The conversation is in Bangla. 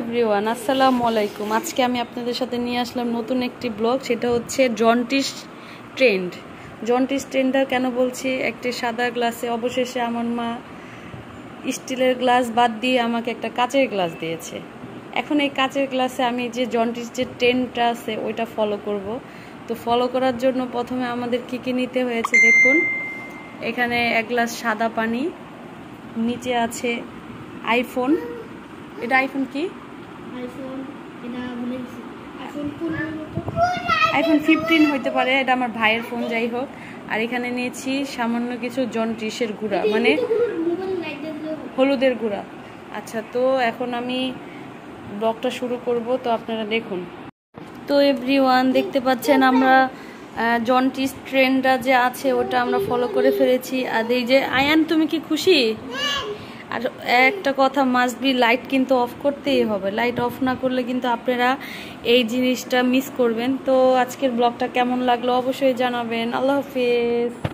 এভরিওয়ান আসসালামু আলাইকুম। আজকে আমি আপনাদের সাথে নিয়ে আসলাম নতুন একটি ব্লগ। সেটা হচ্ছে জন্ডিস ট্রেন্ড। জন্ডিস ট্রেন্ডটা কেন বলছি, একটি সাদা গ্লাসে অবশেষে আমার মা স্টিলের গ্লাস বাদ দিয়ে আমাকে একটা কাচের গ্লাস দিয়েছে। এখন এই কাচের গ্লাসে আমি যে জন্ডিস যে ট্রেন্ডটা আছে ওইটা ফলো করব। তো ফলো করার জন্য প্রথমে আমাদের কী কী নিতে হয়েছে দেখুন। এখানে এক গ্লাস সাদা পানি, নিচে আছে আইফোন। এটা আইফোন কি? আইফোন 15 হইতে পারে, এটা আমার ভাইয়ের ফোন, যাই হোক। আর এখানে নিয়েছি সামান্য কিছু জন্ডিসের গুঁড়া, মানে হলুদের গুঁড়া। আচ্ছা, তো এখন আমি ব্লগটা শুরু করব, তো আপনারা দেখুন। তো এভরিওয়ান দেখতে পাচ্ছেন আমরা জন্ডিস ট্রেন্ডটা যে আছে ওটা আমরা ফলো করে ফেলেছি। আর এই যে আয়ান, তুমি কি খুশি? আর একটা কথা, মাস্ট বি, লাইট কিন্তু অফ করতেই হবে। লাইট অফ না করলে কিন্তু আপনারা এই জিনিসটা মিস করবেন। তো আজকের ব্লগটা কেমন লাগলো অবশ্যই জানাবেন। আল্লাহ হাফেজ।